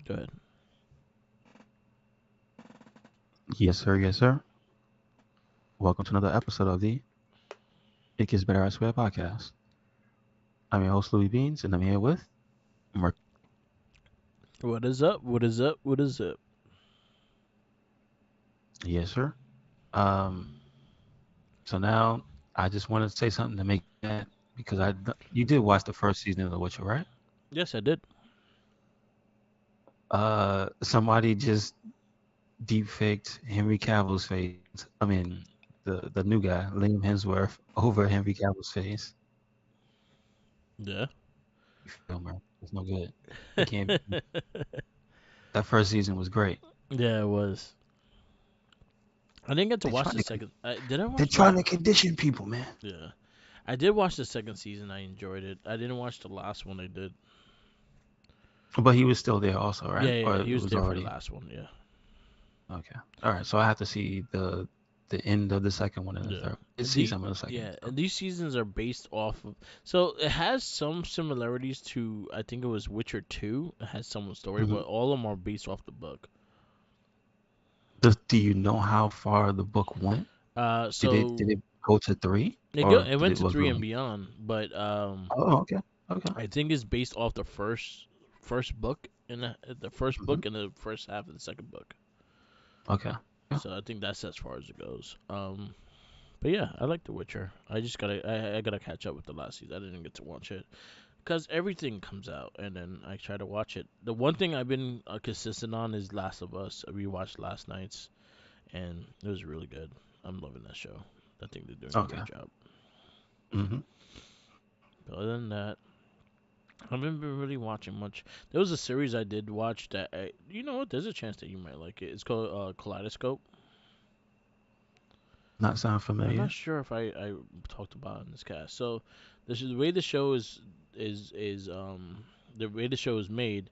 Go ahead. Yes, sir. Yes, sir. Welcome to another episode of the It Gets Better I Swear podcast. I'm your host, Louis Beans, and I'm here with Mark. What is up? What is up? What is up? Yes, sir. Um, so now I just wanted to say something to make that because you did watch the first season of The Witcher, right? Yes, I did. Somebody just deep faked Henry Cavill's face. I mean, the new guy, Liam Hemsworth, over Henry Cavill's face. Yeah. You feel me? It's no good. It can't. That first season was great. Yeah, it was. I didn't get to They watch trying the to second. Did I they're watch trying the? to condition people, man. Yeah, I did watch the second season. I enjoyed it. I didn't watch the last one. I did. But he was still there also, Yeah, right? yeah, Or yeah. it He was was there for the already last one. Yeah, okay. All right. So I have to see the end of the second one and the yeah. third. Let's see The some of the second. yeah, So. and these seasons are based off of. So it has some similarities to I think it was Witcher 2. It has some story, Hmm. but all of them are based off the book. Do you know how far the book went? So Did it go to three it or it did went it to was 3 and going? beyond, but Oh, okay. Okay. I think it's based off the first book in the first Hmm. book and the first half of the second book. Okay. Yeah. So I think that's as far as it goes. But yeah, I like The Witcher. I just I gotta catch up with the last season. I didn't get to watch it because everything comes out and then I try to watch it. The one thing I've been consistent on is Last of Us. I rewatched last night's and it was really good. I'm loving that show. I think they're doing a Okay. great job. Hmm. But other than that, I haven't been really watching much. There was a series I did watch that you know what? There's a chance that you might like it. It's called Kaleidoscope. Not sound I'm not familiar. sure if I talked about it in this cast. So the way the show is the way the show is made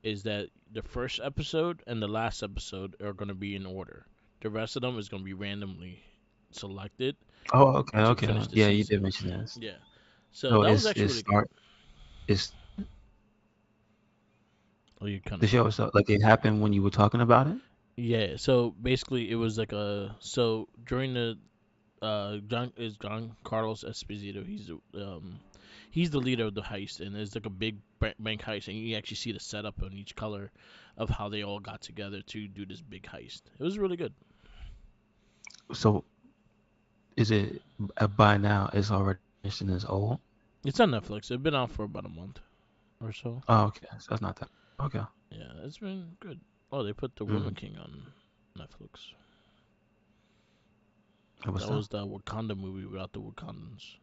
is that the first episode and the last episode are going to be in order. The rest of them is going to be randomly selected Oh, okay. to Okay. finish the Yeah, you season. did mention this. Yeah. So So that was it's actually really good. start. Oh, you kind The of show broke up. itself, like it happened when you were talking about it. Yeah. So basically, it was like a so during the John Carlos Esposito. He's the leader of the heist, and it's like a big bank heist, and you actually see the setup on each color of how they all got together to do this big heist. It was really good. So is it by now? It's already finished and it's old. It's on Netflix. It's been out for about a month or so. Oh, okay. So that's not that. Okay. Yeah, it's been good. Oh, they put the Woman Mm. King on Netflix. What's That that? was the Wakanda movie without the Wakandans.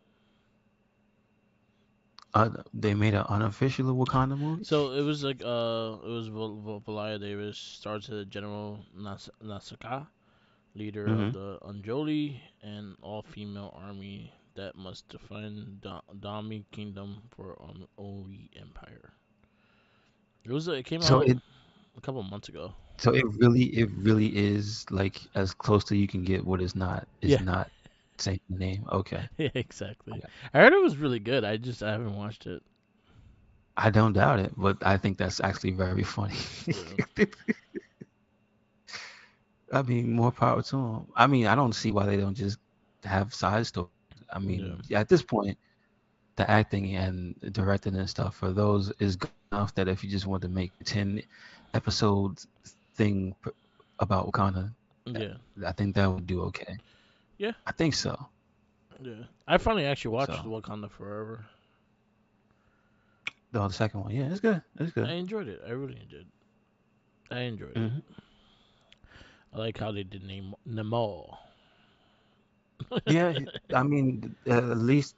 They made an unofficial Wakanda movie. So it was like it was Valaya Davis stars as General Nasaka, leader of Hmm. the Anjoli, an all-female army that must defend Dami Kingdom for Ori Empire. It came So out it a couple months ago. it really is like as close to you can get. What is not is Yeah, not saying the name. Okay. yeah, exactly. Okay. I heard it was really good. I haven't watched it. I don't doubt it, but I think that's actually very funny. Yeah, I mean, more power to them. I mean, I don't see why they don't just have side stories. I yeah, mean, at this point, the acting and directing and stuff for those is good enough that if you just want to make 10 episodes thing about Wakanda, yeah, I think that would do okay. yeah, I think so. yeah. I finally actually watched So Wakanda Forever. the second one, yeah, it's good. It's I good. enjoyed it. I really did. I enjoyed it. Hmm. I like how they did name Namor. Yeah, I mean, at least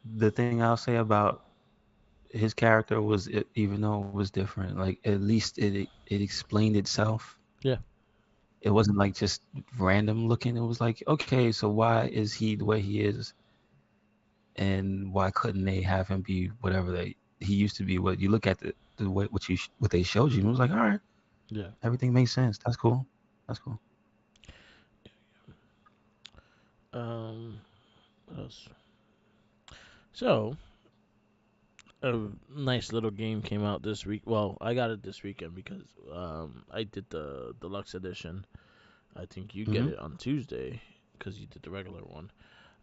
the thing I'll say about his character was, even though it was different, like at least it explained itself. Yeah, It wasn't like just random looking. It was like, okay, so why is he the way he is, and why couldn't they have him be whatever he used to be? What you look at the way what they showed you, and it was like, all right, yeah. everything makes sense. That's cool. That's cool. Um, what else? So A nice little game came out this week. Well, I got it this weekend because I did the deluxe edition. I think you get Mm-hmm. it on Tuesday because you did the regular one.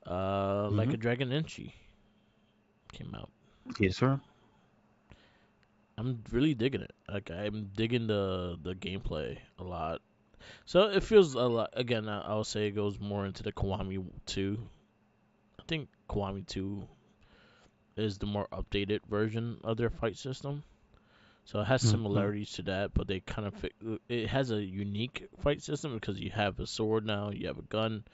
Like Mm-hmm. a Dragon Inchi came out. Yes, sir. I'm really digging it. Like I'm digging the gameplay a lot. So it feels a lot. Again, I'll say it goes more into the Kiwami 2. I think Kiwami 2 is the more updated version of their fight system. So it has Mm-hmm. similarities to that, but they kind of it has a unique fight system because you have a sword now, you have a gun,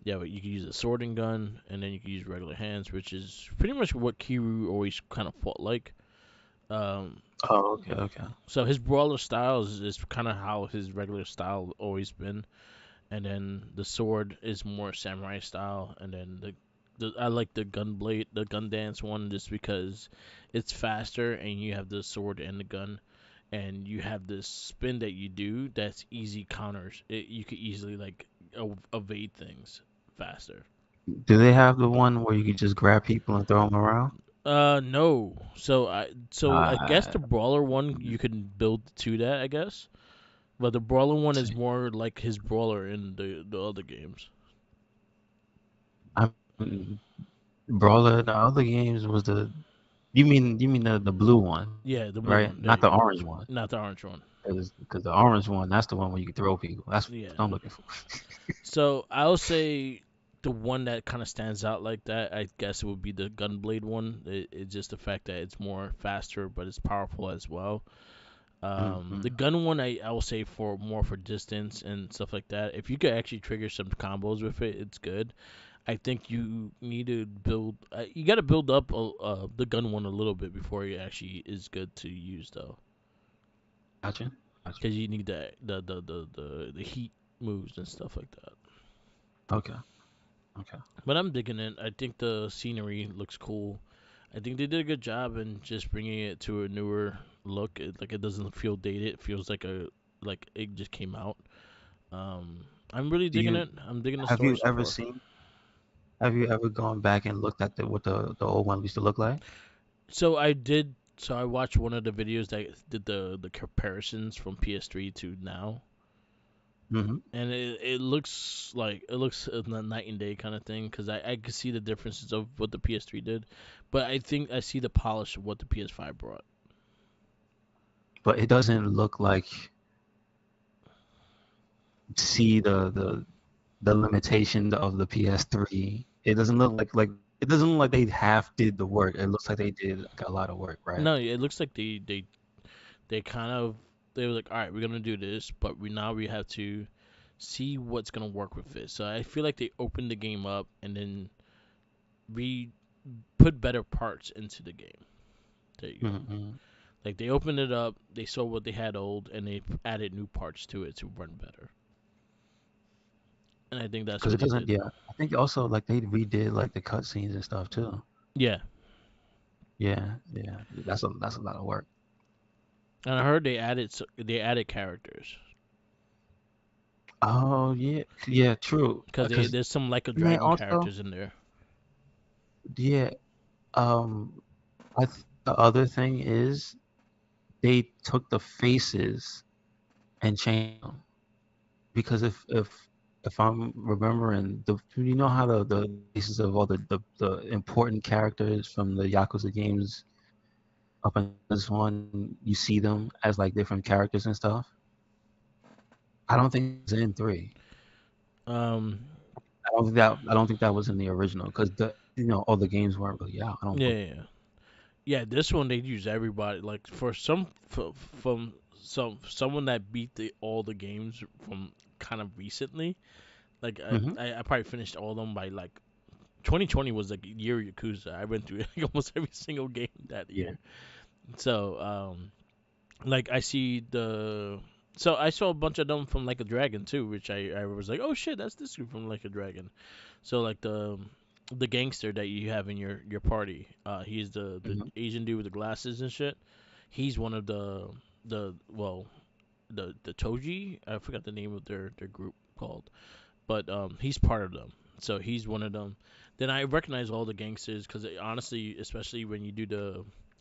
you can use a sword and gun, and then you can use regular hands, which is pretty much what Kiryu always kind of fought like. Um, Oh, okay, okay. so his brawler style is kind of how his regular style always been, and then the sword is more samurai style, and then the I like the gun blade, the gun dance one, just because it's faster and you have the sword and the gun, and you have this spin that you do that's easy counters. You could easily like evade things faster. Do they have the one where you can just grab people and throw them around? No. So I guess Uh, the brawler one you can build to that, I guess. But the brawler one is see, more like his brawler in the other games. I Brawler, the other games was the you mean the blue one, Yeah, the blue right? one. There Not you the go. orange one. Not the orange one. Because the orange one, that's the one where you can throw people. That's Yeah. what I'm looking for. So I'll say the one that kind of stands out like that, I guess it would be the Gunblade one. It's just the fact that it's more faster, but it's powerful as well. Mm-hmm. The gun one, I will say for more for distance and stuff like that. If you could actually trigger some combos with it, it's good. I think you need to build. You got to build up the gun one a little bit before it actually is good to use though, Gotcha. Gotcha. because you need the heat moves and stuff like that. Okay. Okay. But I'm digging it. I think the scenery looks cool. I think they did a good job in just bringing it to a newer look. Like it doesn't feel dated. It feels like it just came out. I'm really Do digging you it. I'm digging the have story you so ever far. seen? Have you ever gone back and looked at what the old one used to look like? So I did. So I watched one of the videos that did the comparisons from PS3 to now, Mm-hmm. and it looks like it looks a night and day kind of thing because I could see the differences of what the PS3 did, but I think I see the polish of what the PS5 brought. But it doesn't look like see the limitation of the PS3. It doesn't look like it doesn't look like they half did the work. It looks like they did like a lot of work, right? No, it looks like they kind of they were like, all right, we're gonna do this, but we have to see what's gonna work with it. So I feel like they opened the game up and then we put better parts into the game. There you go. Mm-hmm. Like they opened it up, they saw what they had old, and they added new parts to it to run better. And I think that's Because what it they doesn't. did. Yeah, I think also like they redid like the cutscenes and stuff too. Yeah, Yeah, yeah. That's a lot of work. and I heard they added characters Oh yeah, yeah. True. because Because there's some like a then dragon also characters in there. yeah. The other thing is they took the faces and changed them because if I'm remembering you know how the faces of all the important characters from the Yakuza games up in this one you see them as like different characters and stuff. I don't think it's in three. Um, I don't think that was in the original because the all the games weren't really out. I don't yeah, believe. yeah, yeah. Yeah, this one they use everybody. Like for some from someone that beat all the games from kind of recently. Like Hmm. I probably finished all of them by like 2020 was like year of Yakuza. I went through like almost every single game that Yeah. year. So like I see the so I saw a bunch of them from Like a Dragon too, which I was like, oh shit, that's this dude from Like a Dragon. So like the gangster that you have in your party, he's the Hmm. Asian dude with the glasses and shit. He's one of the well the Toji. I forgot the name of their group called, but he's part of them. So he's one of them. Then I recognize all the gangsters because honestly, especially when you do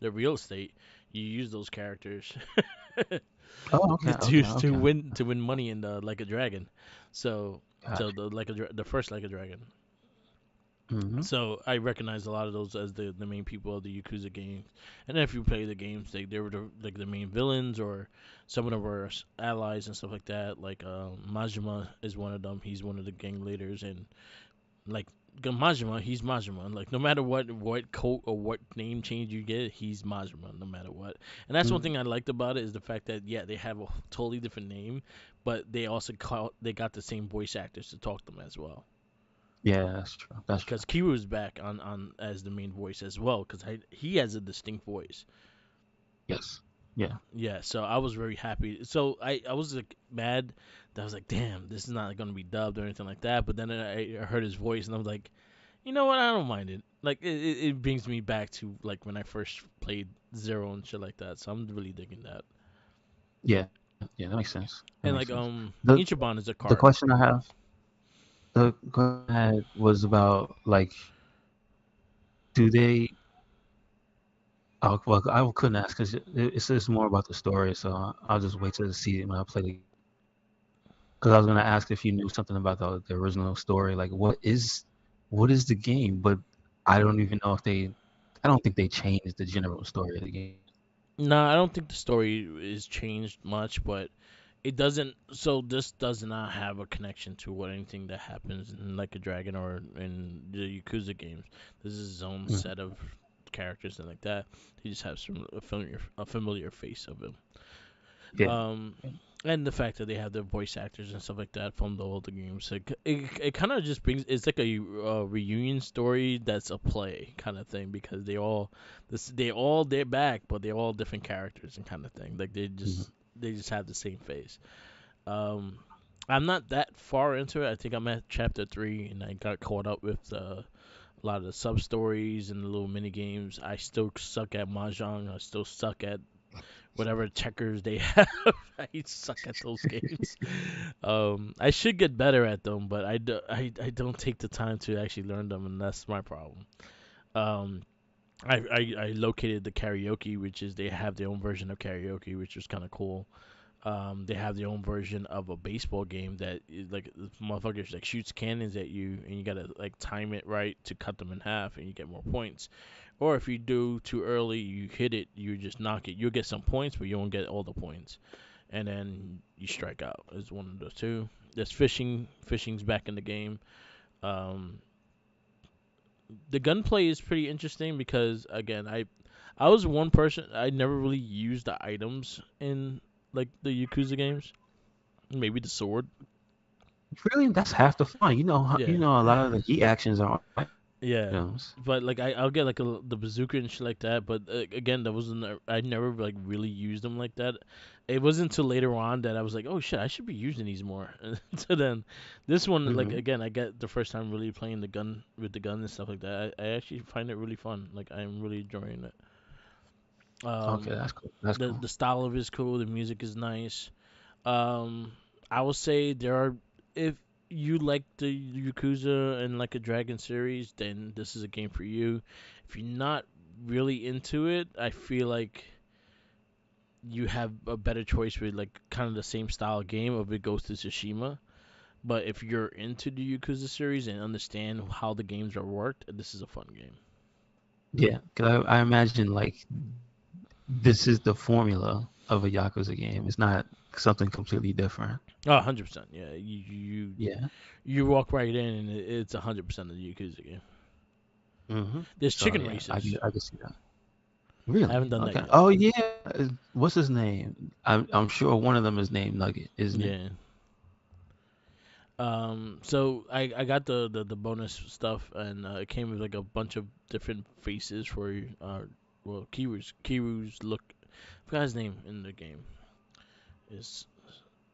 the real estate, you use those characters Oh, okay, okay, to okay. win money in the Like a Dragon. So Gotcha. the first Like a Dragon. Hmm. So I recognize a lot of those as the main people of the Yakuza games. And then if you play the games, they were like the main villains, or some of them were allies and stuff like that. Like Majima is one of them. He's one of the gang leaders, and like Majima, he's Majima. Like no matter what coat or what name change you get, he's Majima no matter what. And that's one Hmm. thing I liked about it, is the fact that yeah, they have a totally different name, but they got the same voice actors to talk them as well. Yeah, that's true. That's true. Because Kiru is back on as the main voice as well, because he has a distinct voice. Yes. Yeah. Yeah, so I was very happy. So I was like mad that I was like, damn, this is not gonna be dubbed or anything like that. But then I heard his voice and I was like, you know what? I don't mind it. Like it brings me back to like when I first played Zero and shit like that. So I'm really digging that. Yeah. Yeah. That makes sense. That And makes like sense. The Ichiban is a the card. question I have, the question I had was about like, do they? Oh, well, I couldn't ask because it's more about the story, so I'll just wait to see it when I play the. Because I was gonna ask if you knew something about the original story, like what is the game? But I don't even know if they. I don't think they changed the general story of the game. No, I don't think the story is changed much, but it doesn't. So this does not have a connection to what anything that happens in Like a Dragon or in the Yakuza games. This is his own Mm. set of characters and like that. He just has a familiar face of him. Yeah. Um, and the fact that they have the voice actors and stuff like that from the older games, it kind of just brings, it's like a reunion story that's a play kind of thing, because they're back, but they're all different characters and kind of thing. Like Mhm. they just have the same face. Um, I'm not that far into it. I think I'm at chapter 3, and I got caught up with a lot of the sub stories and the little mini games. I still suck at mahjong. I still suck at whatever checkers they have. I suck at those games. I should get better at them, but I don't take the time to actually learn them, and that's my problem. Um, I located the karaoke, which is they have their own version of karaoke, which is kind of cool. They have their own version of a baseball game that is like this motherfuckers like shoots cannons at you, and you gotta like time it right to cut them in half, and you get more points. Or if you do too early, you hit it, you just knock it. You'll get some points, but you won't get all the points, and then you strike out. Is one of the two. There's fishing. Fishing's back in the game. Um, the gunplay is pretty interesting because again, I was one person. I never really used the items in like the Yakuza games. Maybe the sword. Really, that's half the fun. Yeah, A lot of the heat actions are yeah. items. But like I'll get like the bazooka and shit like that. But again, that wasn't. I never like really used them like that. It wasn't until later on that I was like, oh shit, I should be using these more. So then, this one, like Hmm. again, I get the first time really playing the gun with the gun and stuff like that. I actually find it really fun. Like I'm really enjoying it. Okay, Um, that's cool. That's cool. the style of it is cool. The music is nice. Um, I will say there are, if you like the Yakuza and like a Dragon series, then this is a game for you. If you're not really into it, I feel like you have a better choice with like kind of the same style game of it Ghost of Tsushima. But if you're into the Yakuza series and understand how the games are worked, this is a fun game. Yeah, because I imagine like this is the formula of a Yakuza game. It's not something completely different. Oh, 100%. Yeah, Yeah. you walk right in and it's 100% of the Yakuza game. Hmm. There's So chicken yeah, races. I can see that. I haven't Really? done that Okay. yet. Oh yeah. What's his name? I'm sure one of them is named Nugget, isn't it? Yeah. So I got the bonus stuff, and it came with like a bunch of different faces for well, Kiru's look. I forgot his name in the game. Is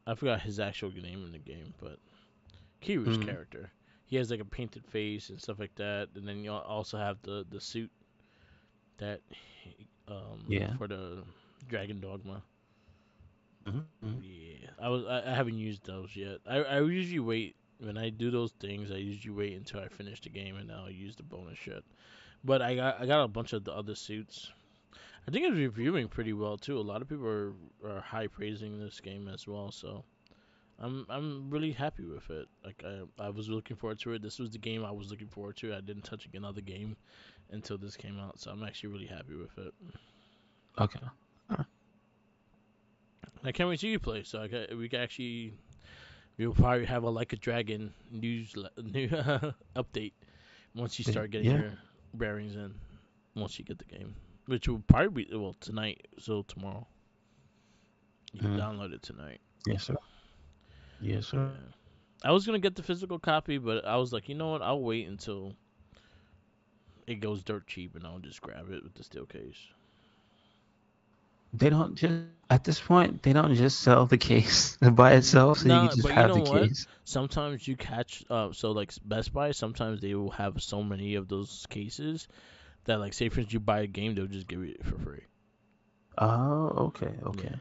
I forgot his actual name in the game, but Kiru's Mm. character. He has like a painted face and stuff like that, and then you also have the suit that Yeah. for the Dragon Dogma. Hmm. Yeah, I haven't used those yet. I usually wait when I do those things. I usually wait until I finish the game and I'll use the bonus shit. But I got a bunch of the other suits. I think it's reviewing pretty well too. A lot of people are high praising this game as well. So I'm really happy with it. Like I was looking forward to it. This was the game I was looking forward to. I didn't touch another game until this came out, so I'm actually really happy with it. Okay. I can't wait to you play. So we can actually we'll probably have a Like a Dragon new update once you start getting Yeah. your bearings in. Once you get the game, which will probably be tonight. So tomorrow you can Mm. download it tonight. Yes, sir. Yes, sir. Yeah. I was gonna get the physical copy, but I was like, you know what? I'll wait until it goes dirt cheap, and I'll just grab it with the steel case. They don't just at this point. They don't just sell the case by itself, so you can No, just but you have know the what? case. Sometimes you catch so like Best Buy, sometimes they will have so many of those cases that like say for instance you buy a game, they'll just give it for free. Oh, okay, okay.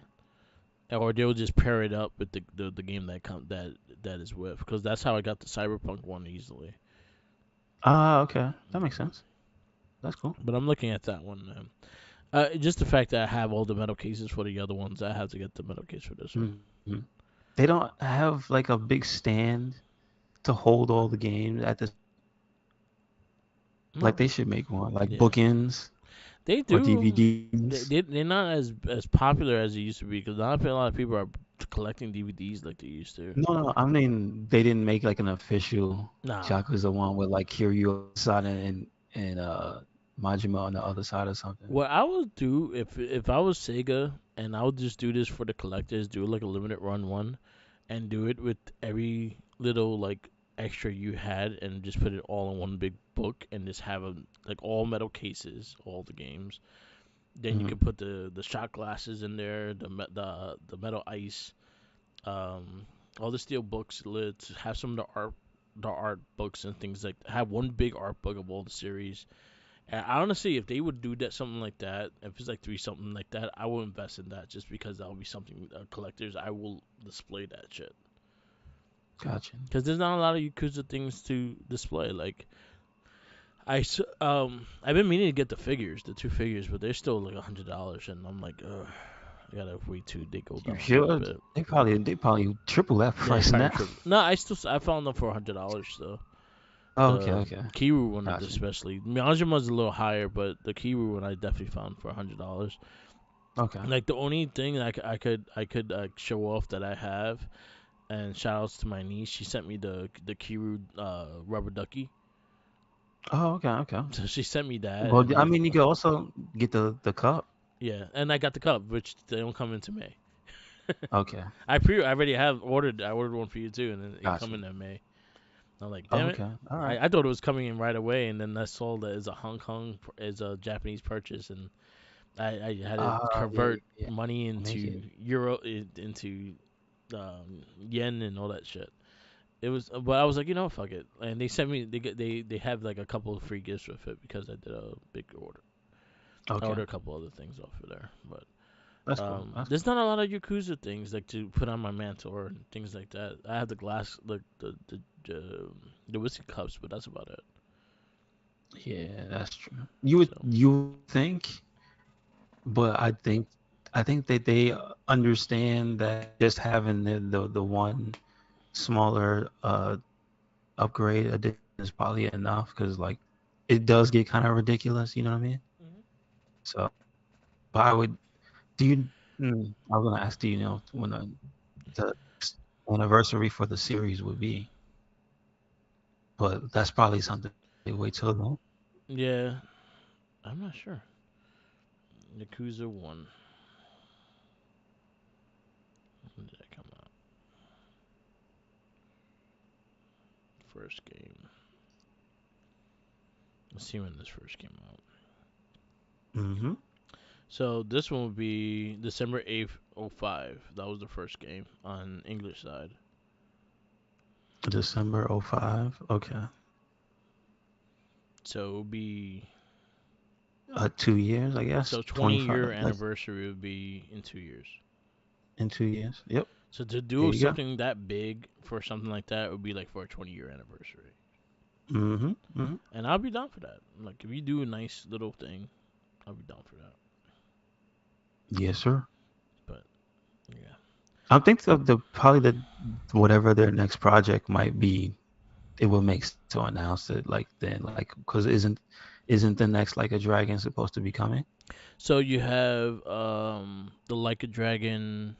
Yeah. Or they'll just pair it up with the game that is with, because that's how I got the Cyberpunk one easily. Ah, okay. That makes sense. That's cool. But I'm looking at that one. Just the fact that I have all the metal cases for the other ones, I have to get the metal case for this one. Hmm. They don't have like a big stand to hold all the games at this. Like No, they should make one, like yeah, bookends they or do. DVDs. They're not as popular as they used to be, because not a lot of people are collecting DVDs like they used to. No, no, I mean they didn't make like an official Nah. Yakuza one with like Kiryu on the side and Majima on the other side or something. What I would do if I was Sega, and I would just do this for the collectors, do like a limited run one, and do it with every little like extra you had, and just put it all in one big book, and just have like all metal cases, all the games. Then you Hmm. could put the shot glasses in there, the metal ice, um, all the steel books, lids. Have some of the art books and things like that. Have one big art book of all the series. And I honestly, if they would do that something like that, if it's like three something like that, I will invest in that just because that'll be something collectors. I will display that shit Gotcha. because there's not a lot of Yakuza things to display. Like I've been meaning to get the figures, the two figures, but they're still like $100, and I'm like, ugh, I gotta wait till they go You down a little sure? bit. They probably triple that Yeah, price probably now. triple. No, I found them for $100 though. Oh, okay, The okay. Kiru one Gotcha. especially. Miyajima's a little higher, but the Kiru one I definitely found for $100. Okay. Like the only thing I could show off that I have, and shout outs to my niece. She sent me the Kiru rubber ducky. Oh, okay, okay. So she sent me that, Well, and I then mean, you could also get the cup. yeah, and I got the cup, which they don't come into May. Okay, I already have ordered. I ordered one for you too, and then it come gotcha. in in May. I'm like, Oh, damn it. okay, all right. I thought it was coming in right away, and then I saw that it's a Hong Kong is a Japanese purchase, and I had to Yeah, yeah, convert yeah. money Make it. into euro into yen and all that shit. It was, but I was like, fuck it. And they sent me, they have like a couple of free gifts with it because I did a big order. I Okay, ordered a couple other things off of there, but that's cool. That's there's not a lot of Yakuza things like to put on my mantle or things like that. I have the glass, the whiskey cups, but that's about it. yeah, that's true. You would think, but I think that they understand that just having the one smaller upgrade edition is probably enough because like it does get kind of ridiculous. You know what I mean? So. So, but I would. Do you? I was gonna ask. Do you know when the anniversary for the series would be? But that's probably something they wait till then. Yeah, I'm not sure. Yakuza 1. When did that come out? First game. Let's see when this first came out. Mm-hmm. So this one would be December 8th, 05. That was the first game on English side. December '05. Okay. So it would be 2 years, I guess. so 20-year 25. That's anniversary would be in 2 years. in 2 years. Yep. So to There do you go. something that big for something like that would be like for a 20-year anniversary. Mm-hmm. Mm-hmm. And I'll be down for that. Like if you do a nice little thing, I'll be down for that. Yes, sir. But yeah. I think the probably the whatever their next project might be, it will make sense to announce it like then, like because isn't the next like a dragon supposed to be coming? So you have the Like a Dragon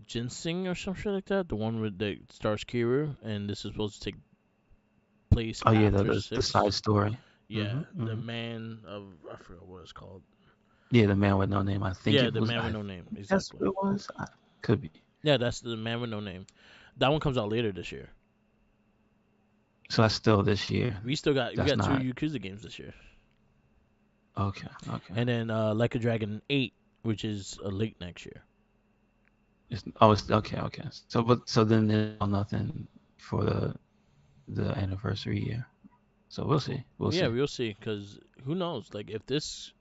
Ginseng or some shit like that, the one with the stars Kiru, and this is supposed to take place Oh yeah, after the side six. story. Yeah, Hmm. the Hmm. man of I forgot what it's called. Yeah, the man with no name. I think Yeah, it the was. man with I no name, think that's exactly. what it was. Could be. Yeah, that's the man with no name. That one comes out later this year. So that's still this year. We That's got two not Yakuza games this year, okay. Okay. and then Like a Dragon 8, which is late next year. It's okay. Okay. So so then there's nothing for the anniversary year. So we'll see. We'll Yeah, see. we'll see. Cause who knows? Like if this,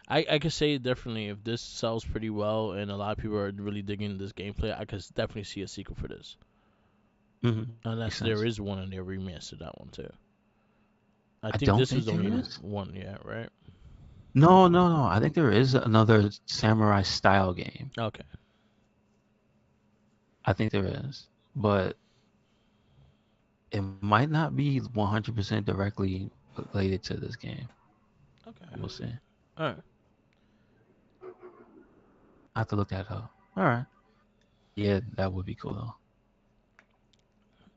I could say definitely if this sells pretty well and a lot of people are really digging this gameplay, I could definitely see a sequel for this. Makes Unless there sense. is one and they remastered that one too. I I think don't this think was there only is. one, yeah, right? No, no, no. I think there is another samurai style game. Okay. I think there is, but it might not be 100% directly related to this game. Okay. We'll see. All right. I have to look that up. All right. Yeah, that would be cool though.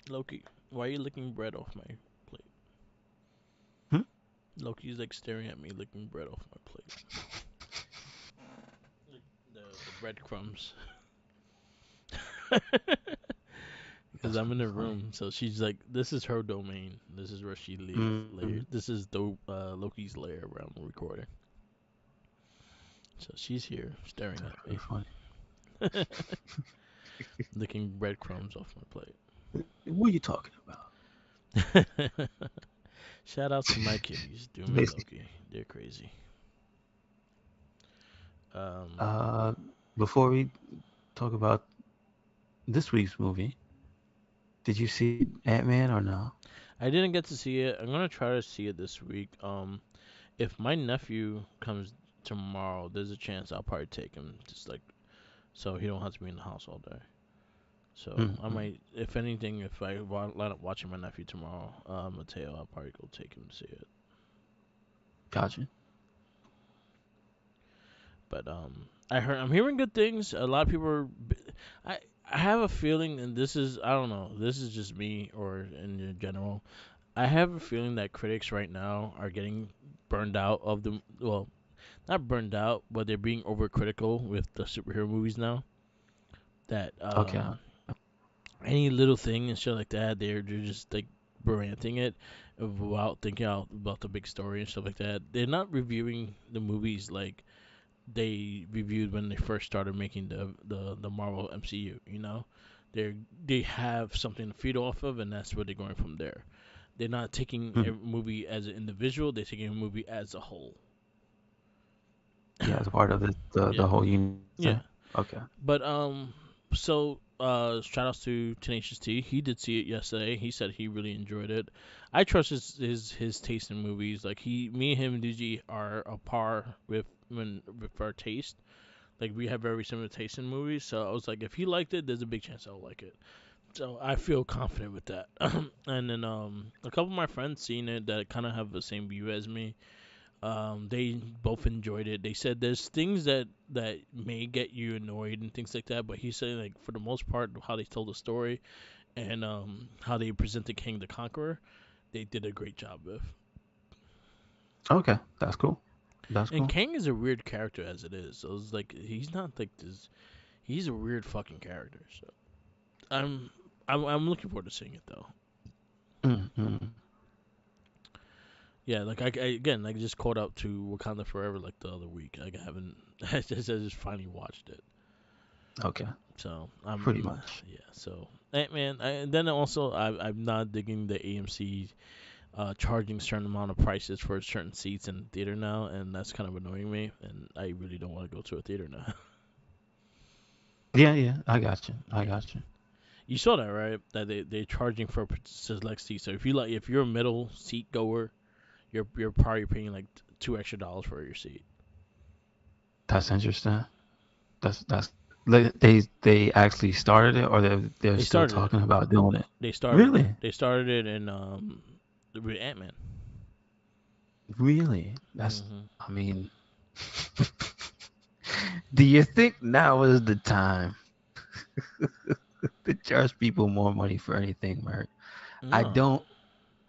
Loki, why are you licking bread off my plate? Hmm? Loki's like staring at me, licking bread off my plate. The breadcrumbs. Because That's I'm in the funny. room, so she's like, this is her domain. This is where she lives. Mm-hmm. This is Loki's lair where I'm recording. So she's here staring That's at pretty funny. me, licking breadcrumbs off my What are you talking about? plate. Shout out to my kitties, Doom and Basically, Loki. They're crazy. Um, uh, before we talk about this week's movie, did you see Ant-Man or no? I didn't get to see it. I'm gonna try to see it this week. If my nephew comes tomorrow, there's a chance I'll probably take him, just like so he don't have to be in the house all day. So I Mm-hmm. might, if anything, if I line up watching my nephew tomorrow, Mateo, I'll probably go take him to see it. Gotcha. But I'm hearing good things. A lot of people are. I have a feeling, and this is I don't know. This is just me or in general. I have a feeling that critics right now are getting burned out of the well, not burned out, but they're being overcritical with the superhero movies now. That Okay. any little thing and shit like that, they're just like ranting it without thinking out about the big story and stuff like that. They're not reviewing the movies like they reviewed when they first started making the Marvel MCU. You know, they have something to feed off of, and that's where they're going from there. They're not taking a Mhm. movie as an individual; they're taking a movie as a whole. Yeah, as a part of the Yeah, whole unit yeah. thing. Okay. But so shout outs to Tenacious T. He did see it yesterday. He said he really enjoyed it. I trust his taste in movies. Like me, him, and DG are a par with our taste. Like we have very similar taste in movies. So I was like, if he liked it, there's a big chance I'll like it. So I feel confident with that. And then a couple of my friends seen it that kind of have the same view as me. They both enjoyed it. They said there's things that may get you annoyed and things like that, but he said like for the most part, how they told the story and how they presented King the Conqueror, they did a great job with. Okay. That's cool. That's And cool. Kang is a weird character as it is. So it's like he's not like this. He's a weird fucking character. So I'm I'm looking forward to seeing it though. Mm-hmm. Yeah, like again, like just caught up to Wakanda Forever like the other week. Like I haven't, I just finally watched it. Okay. So Pretty much. yeah. So man, and then also I'm not digging the AMC charging certain amount of prices for certain seats in the theater now, and that's kind of annoying me. And I really don't want to go to a theater now. Yeah, yeah. I got you. I Yeah, got you. you saw that right? That they're charging for select seats. So if you're a middle seat goer, you're probably paying like $2 extra for your seat. That's interesting. That's they actually started it, or they're They still started it. talking about doing it. They started it. Really, They started it in with Ant Man. really. That's. Hmm. I mean, do you think now is the time to charge people more money for anything, Merc? I No. don't.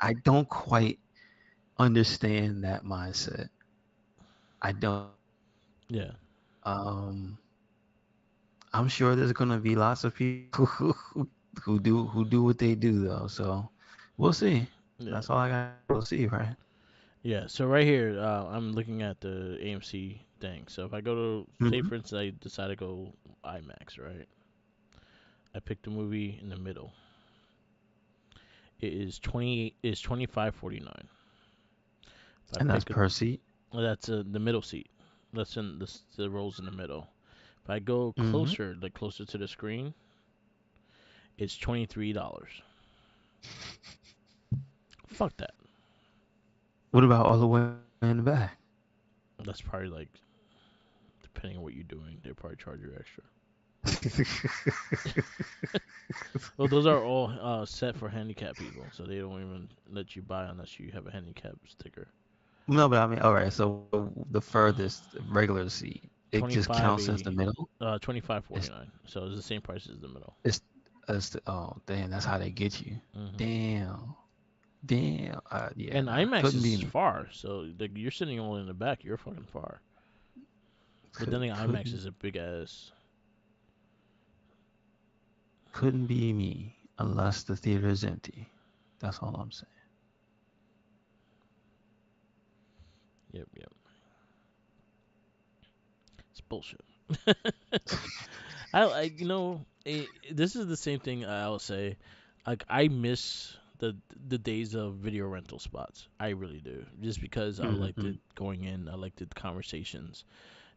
I don't quite understand that mindset. I don't. Yeah. Um, I'm sure there's gonna be lots of people who do what they do though. So we'll see. Yeah. That's all I got. We'll see, right? Yeah. So right here, I'm looking at the AMC thing. So if I go to, say Hmm. for instance, I decide to go IMAX, right? I pick the movie in the middle. It is 25.49. If I And that's pick per seat. well, that's the middle seat. That's in the rows in the middle. If I go Hmm. closer, like closer to the screen, it's $23. Fuck that. What about all the way in the back? That's probably like, depending on what you're doing, they probably charge you extra. Well, those are all set for handicapped people, so they don't even let you buy unless you have a handicap sticker. No, but I mean, all right. So the furthest regular seat, it just counts as the 25.80, middle. twenty five forty It's nine. So it's the same price as the middle. it's, oh damn, that's how they get you. Hmm. Damn, damn. Yeah, And nah, IMAX couldn't be is me. far, so like you're sitting only in the back. You're fucking far. But then the IMAX Couldn't is a big ass. couldn't be me unless the theater is empty. That's all I'm saying. Yep, yep. It's bullshit. This is the same thing I'll say. Like I miss the days of video rental spots. I really do, just because I liked Hmm. it going in. I liked the conversations,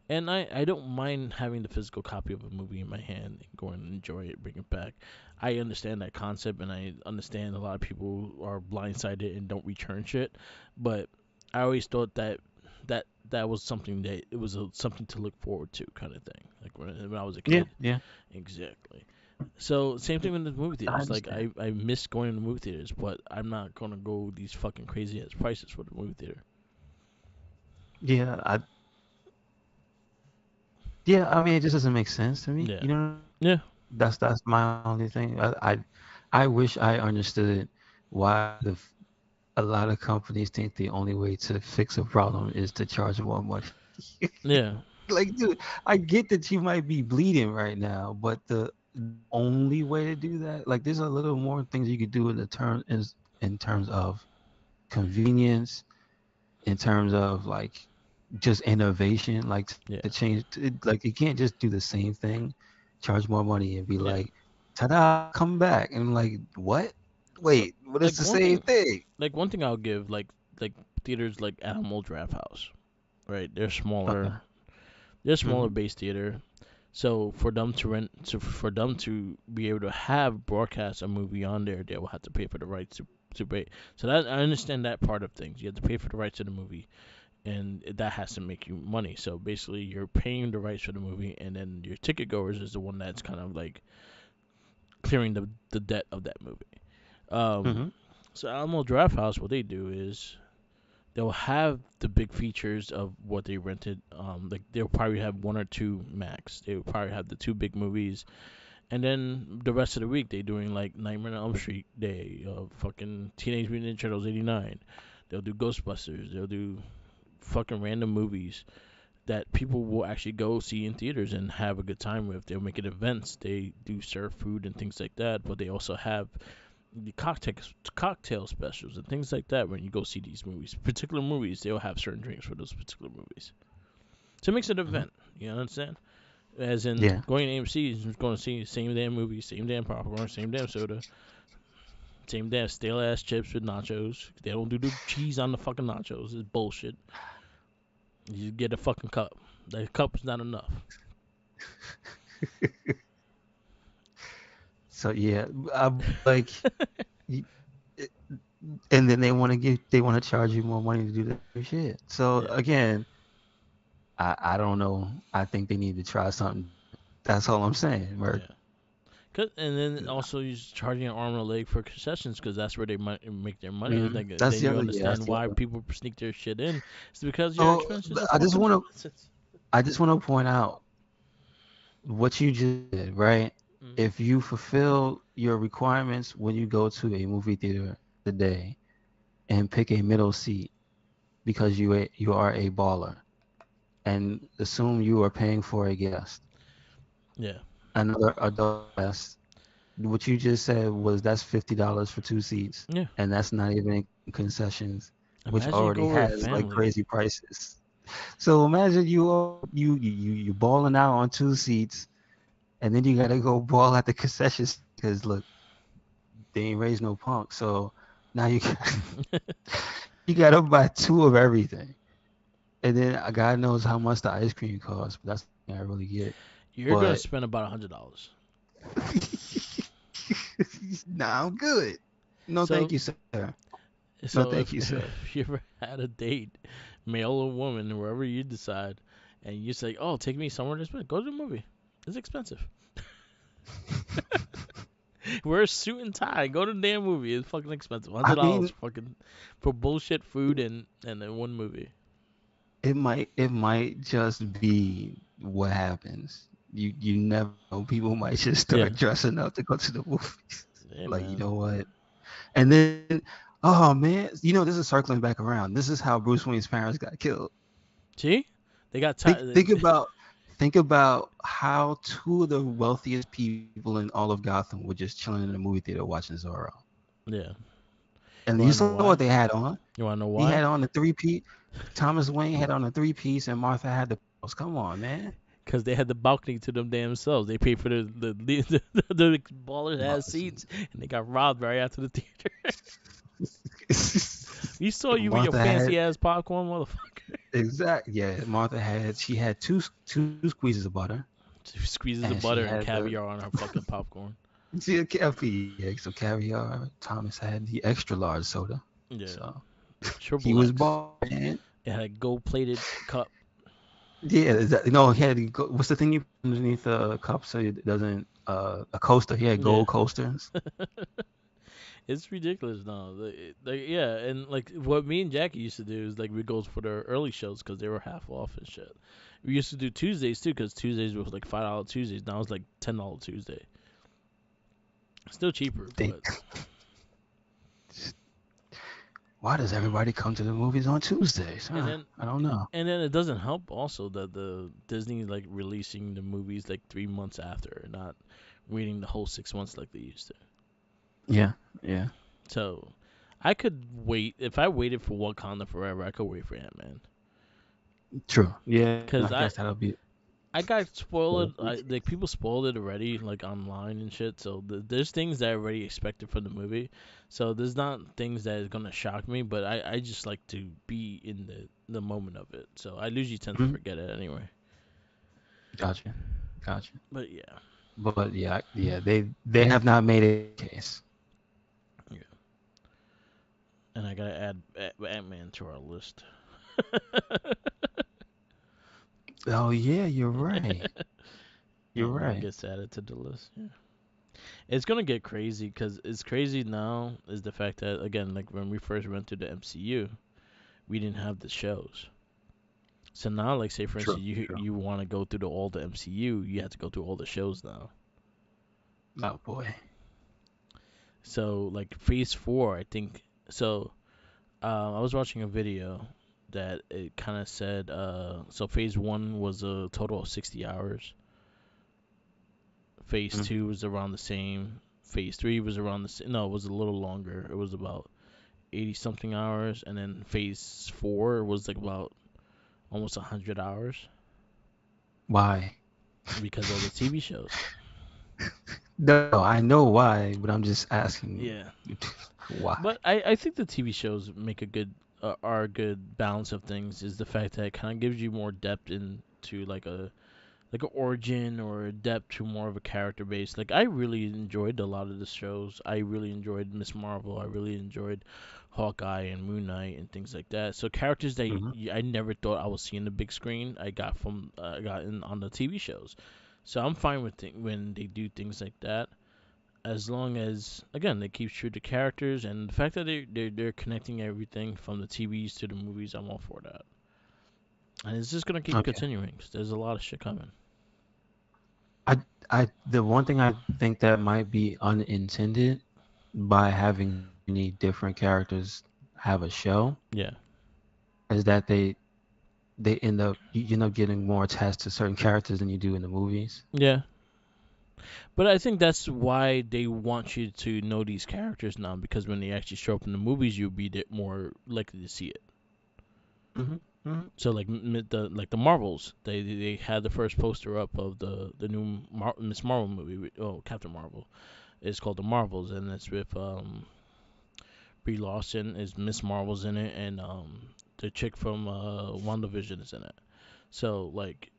and I don't mind having the physical copy of a movie in my hand and going and enjoy it, bring it back. I understand that concept, and I understand a lot of people are blindsided and don't return shit, but I always thought that was something that it was something to look forward to, kind of thing. Like when I was a Yeah, kid. yeah. Exactly. So same thing with the movie I theaters. Like understand. I miss going to the movie theaters, but I'm not gonna go these fucking crazy ass prices for the movie theater. Yeah, yeah. I mean, it just doesn't make sense to me. Yeah. You know, Yeah. that's my only thing. I wish I understood why a lot of companies think the only way to fix a problem is to charge more money. Yeah. Like, dude, I get that you might be bleeding right now, but the only way to do that, like, there's a little more things you could do in terms of convenience, in terms of like just innovation, like Yeah. to change. Like, you can't just do the same thing, charge more money, and be Yeah. like, "Ta-da, come back!" And like, what? So Wait, but it's like the same thing. one thing I'll give like theaters like Animal Draft House, right? Okay. They're smaller Hmm. base theater. So for them to rent, for them to be able to have broadcast a movie on there, they will have to pay for the rights to pay. So that I understand that part of things. You have to pay for the rights to the movie, and that has to make you money. So basically, you're paying the rights for the movie, and then your ticket goers is the one that's kind of like clearing the debt of that movie. Um, Hmm. so Alamo Draft House, what they do is they'll have the big features of what they rented. Like they'll probably have one or two max. They'll probably have the two big movies, and then the rest of the week they doing like Nightmare on Elm Street Day, fucking Teenage Mutant Ninja Turtles '89. They'll do Ghostbusters. They'll do fucking random movies that people will actually go see in theaters and have a good time with. They'll make it events. They do serve food and things like that, but they also have the cocktail specials and things like that when you go see these movies. Particular movies, they'll have certain drinks for those particular movies. So it makes it an Hmm. event. You understand? As in Yeah. going to AMC is going to see the same damn movie, same damn popcorn, same damn soda, same damn stale ass chips with nachos. They don't do the cheese on the fucking nachos. It's bullshit. You get a fucking cup. The cup is not enough. So yeah, I'm like, y- and then they want to charge you more money to do the same shit. So Yeah. again, I don't know. I think they need to try something. That's all I'm saying, Merc. Yeah. And then also you're charging an arm and a leg for concessions because that's where they might make their money. And That's then the you other. Yeah, that's understand the why other. people sneak their shit in. It's because your So expenses are I just fucking want to. expensive. I just want to point out what you just did, right? Mm. If you fulfill your requirements when you go to a movie theater today and pick a middle seat because you are a baller and assume you are paying for a guest, Yeah. another adult guest, what you just said was that's $50 for two seats, Yeah. and that's not even concessions, which Imagine you already go with a has like family. crazy prices. So imagine you balling out on two seats, and then you gotta go ball at the concessions because look, they ain't raised no punk. So now you gotta buy two of everything, and then God knows how much the ice cream costs. But that's the thing I really get. You're gonna But spend about $100. nah, I'm good. No, thank So you, sir. No, so thank you, sir. if you ever had a date, male or woman, wherever you decide, and you say, "Oh, take me somewhere to spend," go to the movie. It's expensive. Wear a suit and tie. Go to the damn movie. It's fucking expensive. I $100 mean, fucking for bullshit food and then one movie. it might just be what happens. You never know. People might just Yeah. start dressing up to go to the movies. Yeah, Like, you man. know what? And then, oh man, this is circling back around. This is how Bruce Wayne's parents got killed. See, they got Think tired. think about think about how two of the wealthiest people in all of Gotham were just chilling in a movie theater watching Zorro. Yeah. And You you wanna know saw what why? they had on. You wanna know He why? had on the three piece. Thomas Wayne had on a three piece, and Martha had the. Come on, man. Because they had the balcony to them damn selves. They paid for the ballers had seats, and they got robbed right after the theater. We saw you with your Martha had fancy ass popcorn, motherfucker. exact. Yeah, Martha had. She had two squeezes of butter, She squeezes the and she butter and had the. caviar on her fucking popcorn. She had yeah, some caviar. Thomas had the extra large soda. Yeah, So he triple was X. bald, man. It had a gold plated cup. Yeah, no, he had what's the thing you put underneath the cup so it doesn't a coaster. He had Yeah. gold coasters. It's ridiculous now. Yeah, and like what me and Jackie used to do is like we go for the early shows because they were half off and shit. We used to do Tuesdays too because Tuesdays was like $5 Tuesdays. Now it's like $10 Tuesday. Still cheaper, They, but why does everybody come to the movies on Tuesdays? and Huh? then I don't know. and then it doesn't help also that the Disney like releasing the movies like 3 months after, not waiting the whole 6 months like they used to. Yeah, yeah. So I could wait if I waited for Wakanda Forever. I could wait for Ant Man True. Yeah, because I guess that'll be. I got spoiled. Like people spoiled it already, like online and shit. So there's things that I already expected from the movie. So there's not things that is gonna shock me. But I just like to be in the moment of it. So I usually tend to Mhm. forget it anyway. Gotcha, gotcha. But yeah, But yeah, they have not made a case. yeah. And I gotta add Ant Man to our list. Oh yeah, you're right. You're Ant Man right. gets added to the list. Yeah. It's gonna get crazy because it's crazy now is the fact that again, like when we first went to the MCU, we didn't have the shows. So now, like say for instance, True, you want to go through all the MCU, you have to go through all the shows now. oh boy. So like Phase 4, I think. So I was watching a video that it kind of said so Phase 1 was a total of 60 hours. Phase Mhm. 2 was around the same. Phase 3 was around the same. No, it was a little longer. It was about 80 something hours, and then Phase 4 was like about almost 100 hours Why? because of the TV shows. No, I know why, but I'm just asking Yeah. why. But I think the TV shows make a good are a good balance of things. Is the fact that it kind of gives you more depth into like a like an origin or a depth to more of a character base. Like I really enjoyed a lot of the shows. I really enjoyed Miss Marvel. I really enjoyed Hawkeye and Moon Knight and things like that. So characters that Hmm. I never thought I would see in the big screen, I got in on the TV shows. So I'm fine with when they do things like that, as long as again they keep true to characters and the fact that they're connecting everything from the TVs to the movies. I'm all for that, and it's just gonna keep Okay. continuing 'cause there's a lot of shit coming. I the one thing I think that might be unintended by having many different characters have a show Yeah. is that they end up you end up getting more attached to certain characters than you do in the movies. Yeah, but I think that's why they want you to know these characters now because when they actually show up in the movies, you'll be more likely to see it. Hmm. Hmm. So like the Marvels, they had the first poster up of the new Miss Marvel movie. Captain Marvel. It's called the Marvels, and it's with Brie Larson is Miss Marvel's in it, and the chick from WandaVision is in it. So like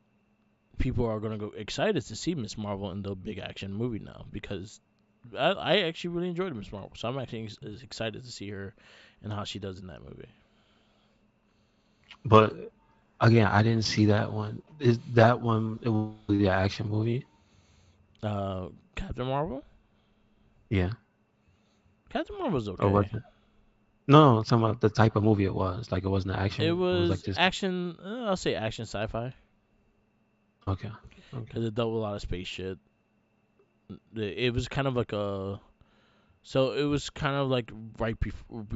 people are gonna go excited to see Miss Marvel in the big action movie now because I actually really enjoyed Miss Marvel, so I'm actually excited to see her and how she does in that movie. But again, I didn't see that one. Is that one it was the action movie? Captain Marvel. Yeah. Captain Marvel's Or was okay. it? No, I'm talking about the type of movie it was. Like it wasn't an It action. It was like was just action. I'll say action sci-fi okay. Okay. because it dealt with a lot of space shit. It was kind of like a. So it was kind of like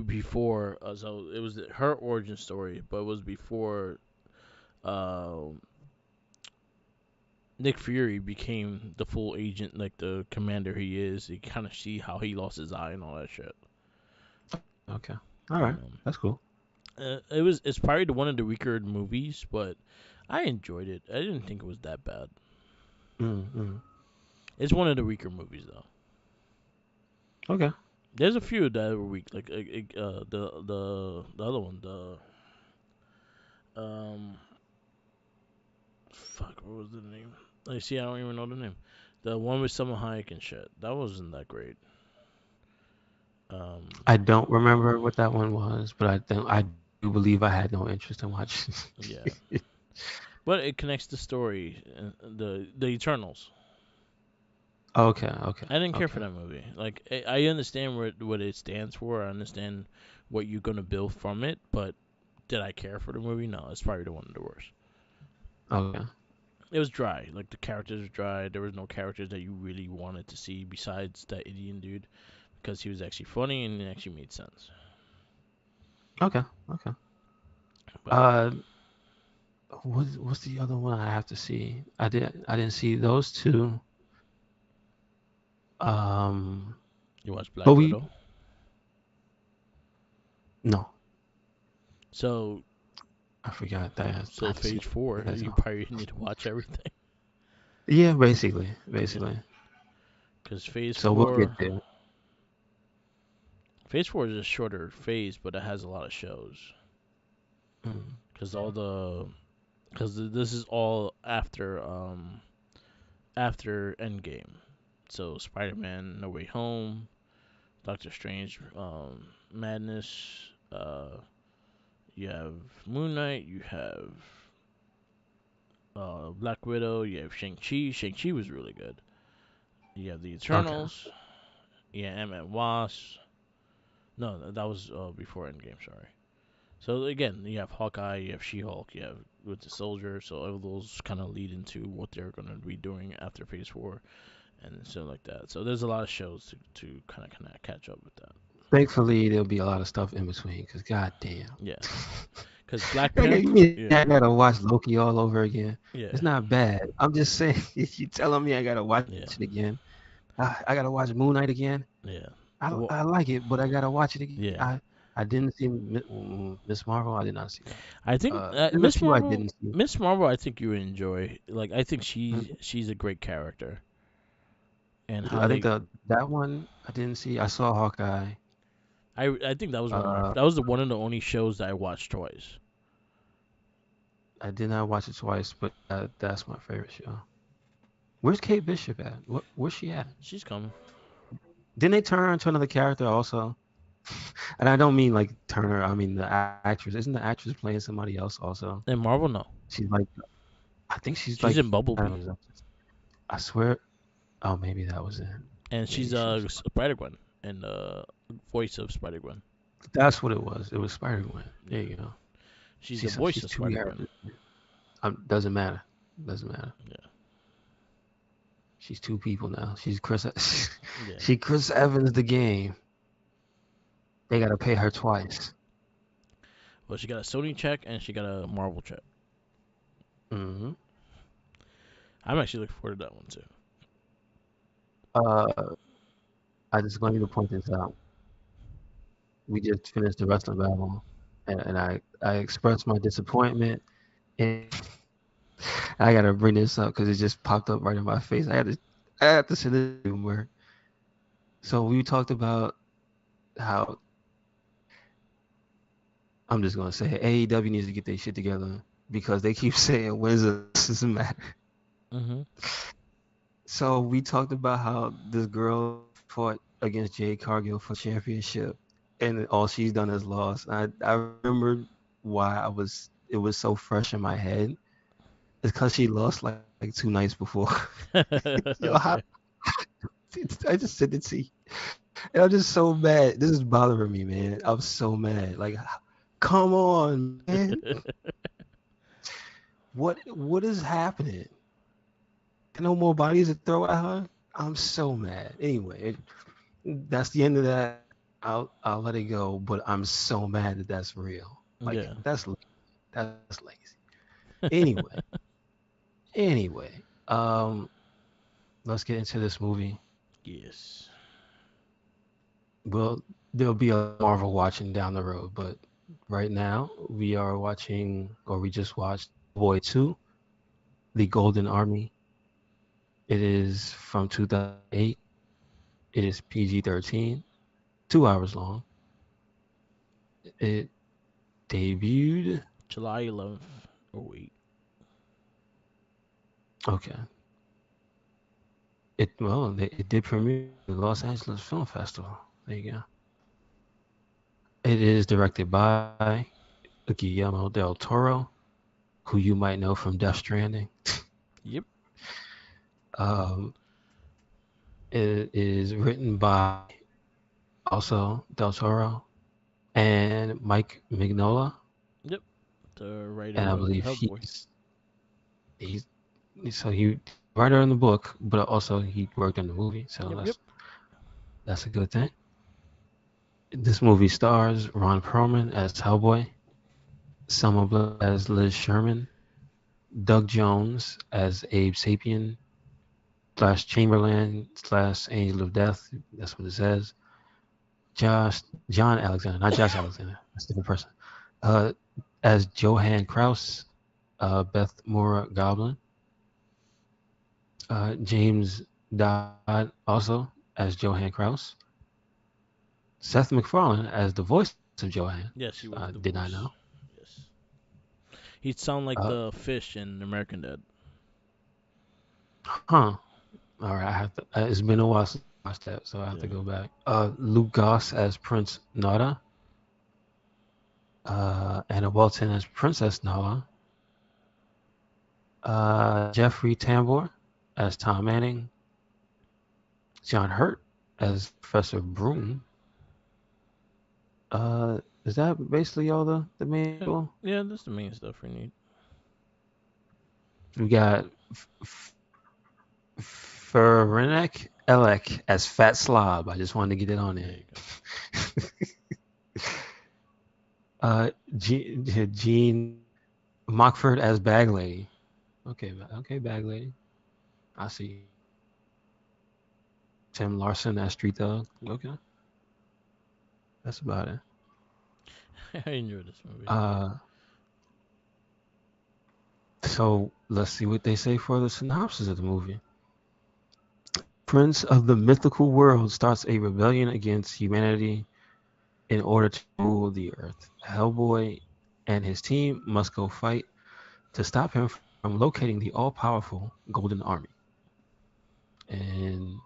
before. So it was her origin story, but it was before. Um, Nick Fury became the full agent, like the commander he is. You kind of see how he lost his eye and all that shit. Okay. All right. Um, That's cool. it's probably one of the weaker movies, but I enjoyed it. I didn't think it was that bad. Mm-hmm. It's one of the weaker movies though. Okay. There's a few that were weak, like the other one, the um fuck, what was the name? I see, I don't even know the name. The one with Selma Hayek and shit. That wasn't that great. Um, I don't remember what that one was, but I do believe I had no interest in watching. yeah, but it connects the story, the Eternals. Okay. Okay. I didn't care for Okay. that movie. Like I understand what it stands for. I understand what you're gonna build from it, but did I care for the movie? No, it's probably the one of the worst. Okay. It was dry. Like the characters were dry. There was no characters that you really wanted to see besides that Indian dude because he was actually funny and it actually made sense. Okay. Okay. But Uh, what's the other one I have to see? I didn't see those two. Um, you watched but Black we Widow, no, so I forgot that I so had to see Phase Four, that as you well. probably need to watch everything. Yeah, basically, Yeah, basically. because Phase So we'll get Four, there. Phase Four is a shorter phase, but it has a lot of shows. Mm. Because this is all after Endgame. So Spider-Man: No Way Home, Doctor Strange, Madness. You have Moon Knight. You have Black Widow. You have Shang-Chi. Shang-Chi was really good. You have the Okay. Eternals. Yeah, Ant-Man Wasp. No, that was before Endgame. Sorry. So again, you have Hawkeye, you have She-Hulk, you have Winter Soldier. So all of those kind of lead into what they're gonna be doing after Phase 4 and stuff like that. So there's a lot of shows to kind of catch up with that. Thankfully, there'll be a lot of stuff in between. Cause goddamn. Yeah, because Black Okay, you Panther. mean Yeah, I gotta watch Loki all over again? yeah, It's not bad. I'm just saying, if you telling me I gotta watch yeah, it again, I gotta watch Moon Knight again. yeah. I Well, like it, but I gotta watch it again. yeah. I didn't see Miss Marvel. I did not see that. I think There's a few I didn't see. Miss Marvel, I think you would enjoy. Like, I think Mhm. she's a great character, and how I think they. the that one I didn't see. I saw Hawkeye. I think that was one of my. Uh, That was the one of the only shows that I watched twice. I did not watch it twice, but that's my favorite show. Where's Kate Bishop at? Where's she at? She's coming. Didn't they turn her into another character also? And I don't mean like Turner. I mean the actress. Isn't the actress playing somebody else also? In Marvel, no. She's like, I think she's She's like, in I Bumblebee, don't know. I swear. Oh, maybe that was it. and Maybe she's she was. Spider Gwen, and the voice of Spider Gwen. That's what it was. It was Spider Gwen. There Yeah, you go. she's the voice She's of two Spider Gwen. characters. Doesn't matter. Doesn't matter. Yeah, She's two people now. She's Chris. yeah. She Chris Evans the game. They gotta pay her twice. Well, she got a Sony check and she got a Marvel check. hmm I'm actually looking forward to that one too. Uh, I just want you to point this out. We just finished the wrestling battle, and I expressed my disappointment. And I gotta bring this up because it just popped up right in my face. I had to say this humor. So we talked about how I'm just gonna say AEW needs to get their shit together because they keep saying wins doesn't matter. Mm-hmm. So we talked about how this girl fought against Jade Cargill for championship, and all she's done is lost. I remembered why it was so fresh in my head. It's because she lost like 2 nights before. Yo, I just sent it to you. And I'm just so mad. This is bothering me, man. I'm so mad. Like, come on, man. What is happening? No more bodies to throw at her. I'm so mad. Anyway, that's the end of that. I'll let it go. But I'm so mad that that's real. Like Yeah. that's lazy. Anyway, anyway, um, let's get into this movie. Yes. Well, there'll be a Marvel watching down the road, but right now we are watching, or we just watched Boy 2, The Golden Army. It is from 2008. It is PG-13, 2 hours long. It debuted. July 11th. Oh wait. Okay. It did premiere at the Los Angeles Film Festival. There you go. It is directed by Guillermo del Toro, who you might know from Death Stranding. Yep. Um, it is written by also Del Toro and Mike Mignola, Yep. The writer and I of believe Hellboy. he's so he writer in the book, but also he worked in the movie, so Yep. Yep. that's a good thing. This movie stars Ron Perlman as Hellboy, Selma Blair as Liz Sherman, Doug Jones as Abe Sapien / Chamberlain / Angel of Death. That's what it says. John Alexander, not Josh Alexander. That's a different person. As Johann Kraus, Beth Moore Goblin. James Dodd also as Johann Kraus. Seth MacFarlane as the voice of Johann. Yes, he was the Did voice. I know? Yes. He'd sound like Uh, the fish in American Dad. Huh. All right, I have to. It's been a while since I watched that, so I have to Yeah. go back. Luke Goss as Prince Nada. Anna Walton as Princess Nala. Jeffrey Tambor as Tom Manning. John Hurt as Professor Broom. Is that basically all the main people? Yeah, that's the main stuff we need. We got Ferenek Elek as Fat Slob. I just wanted to get it on There there. you go. Gene Mockford as Bag Lady. Okay, Bag Lady. I see. Tim Larson as Street Thug. Okay, that's about it. I enjoyed this movie. So let's see what they say for the synopsis of the movie. Prince of the mythical world starts a rebellion against humanity in order to rule the earth. Hellboy and his team must go fight to stop him from locating the all-powerful Golden Army. And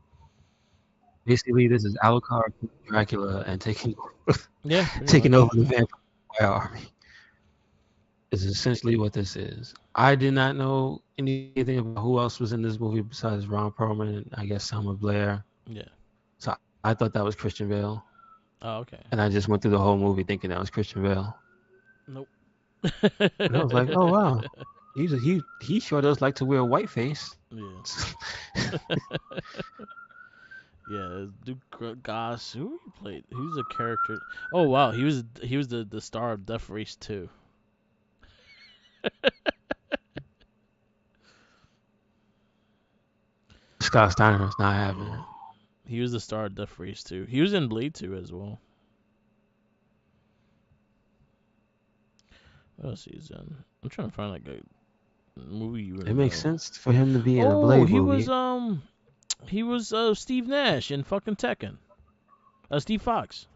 basically, this is Alucard, Dracula, and Yeah, pretty taking much. over the vampire army. Is essentially what this is. I did not know anything about who else was in this movie besides Ron Perlman and I guess Selma Blair. Yeah. So I thought that was Christian Bale, Oh, okay. and I just went through the whole movie thinking that was Christian Bale. Nope. And I was like, oh wow, he sure does like to wear white face. Yeah. Yeah, Duke Goss. Who he played? Who's the character? Oh wow, he was the star of Death Race 2. Scott Steiner's not having Yeah. it. He was the star of Death Race 2. He was in Blade 2 as well. What else he's in? I'm trying to find like a movie you would It makes know. sense for him to be in a Oh, Blade he movie. was he was Steve Nash in fucking Tekken. Steve Fox.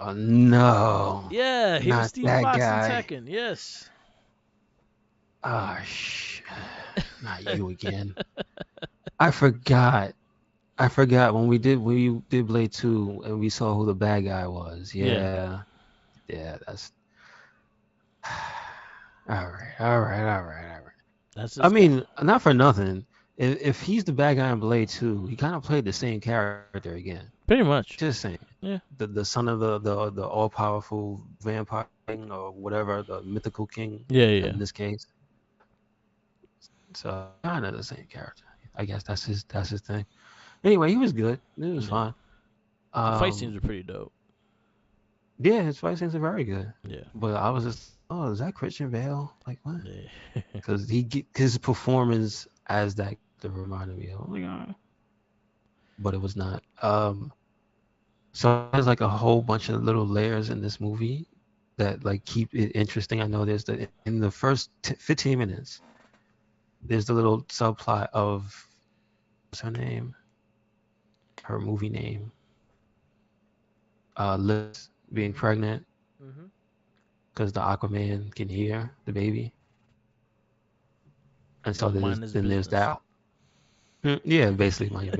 Oh no, Yeah, he was not Steve that Fox in guy. Tekken. Yes. Ah, not you again. I forgot. I forgot when we did Blade 2 and we saw who the bad guy was. Yeah. Yeah, that's all right. That's I this guy. mean, not for nothing. If he's the bad guy in Blade 2, he kind of played the same character again. Pretty much. Just saying. Yeah. The son of the all powerful vampire king or whatever, the mythical king Yeah, yeah. in this case. So kind of the same character. I guess that's his thing. Anyway, he was good. It was fine. The fight scenes are pretty dope. Yeah, his fight scenes are very good. Yeah. But I was just, oh, is that Christian Bale? Like what? Yeah. Because his performance as that reminded me of, oh my god. But it was not. So there's like a whole bunch of little layers in this movie that like keep it interesting. I know there's in the first 15 minutes, there's the little subplot of what's her name? Her movie name. Liz being pregnant because the Aquaman can hear the baby, and so there's that. Yeah, basically my.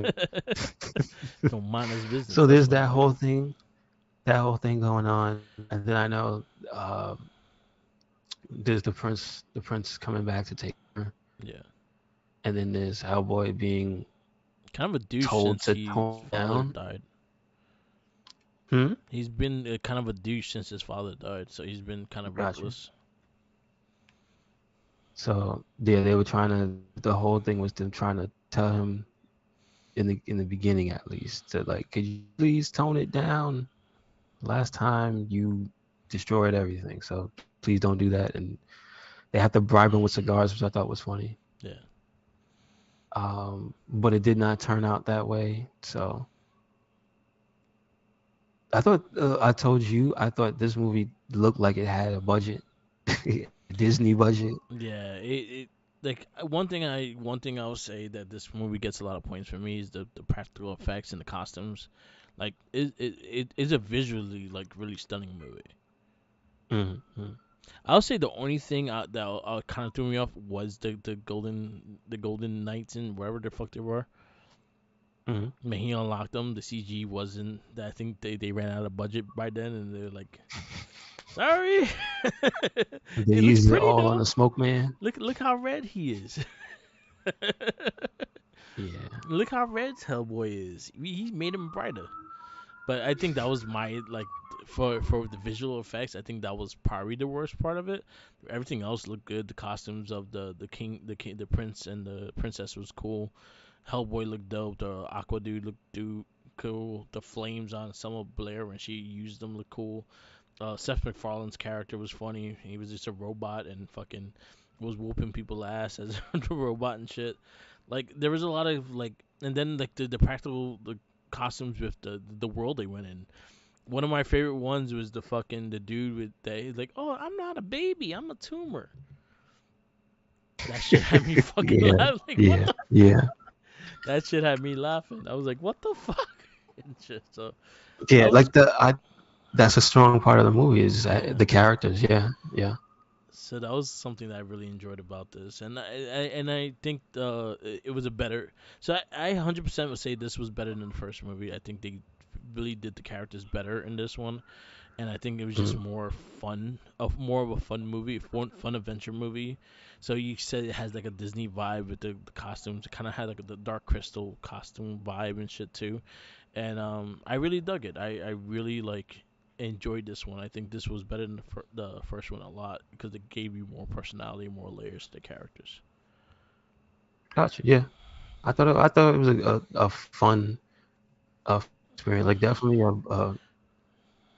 Don't mind his business. So there's that whole thing going on, and then I know there's the prince coming back to take her. Yeah. And then there's Hellboy being kind of a douche told since to his tone father down. died. Hmm? He's been kind of a douche since his father died, so he's been kind of reckless. So yeah, they were trying to. The whole thing was them trying to tell him in the beginning at least to like, could you please tone it down? Last time you destroyed everything, so please don't do that. And they have to bribe him with cigars, which I thought was funny. Yeah. But it did not turn out that way. So I thought I told you I thought this movie looked like it had a budget, Disney budget. Yeah, it like one thing I'll say that this movie gets a lot of points for me is the practical effects and the costumes. Like it is a visually like really stunning movie. Mm-hmm. I'll say the only thing that kind of threw me off was the golden knights and wherever the fuck they were. Mm-hmm. When he unlocked them, the CG wasn't. I think they ran out of budget by then, and they're like, sorry. They used it all on the Smoke Man. Look how red he is. Yeah. Look how red Hellboy is. He made him brighter. But I think that was my like for the visual effects. I think that was probably the worst part of it. Everything else looked good. The costumes of the prince and the princess was cool. Hellboy looked dope. The Aqua dude looked cool. The flames on Selma Blair when she used them looked cool. Seth MacFarlane's character was funny. He was just a robot and fucking was whooping people ass as a robot and shit. Like there was a lot of like, and then like the practical costumes with the world they went in. One of my favorite ones was the dude with that. He's like, "Oh, I'm not a baby. I'm a tumor." That shit had me fucking laughing. Like, yeah. That shit had me laughing. I was like, "What the fuck?" and shit. So yeah, like that's a strong part of the movie is the characters. Yeah. So that was something that I really enjoyed about this, and I think it was a better. So I 100% would say this was better than the first movie. I think they really did the characters better in this one, and I think it was just Mm. more fun, of more of a fun movie, fun adventure movie. So you said it has like a Disney vibe with the costumes. It kind of had like the Dark Crystal costume vibe and shit too, and I really dug it. I really like enjoyed this one. I think this was better than the first one a lot because it gave you more personality, more layers to the characters. Gotcha. Yeah, I thought it was a fun experience. Like definitely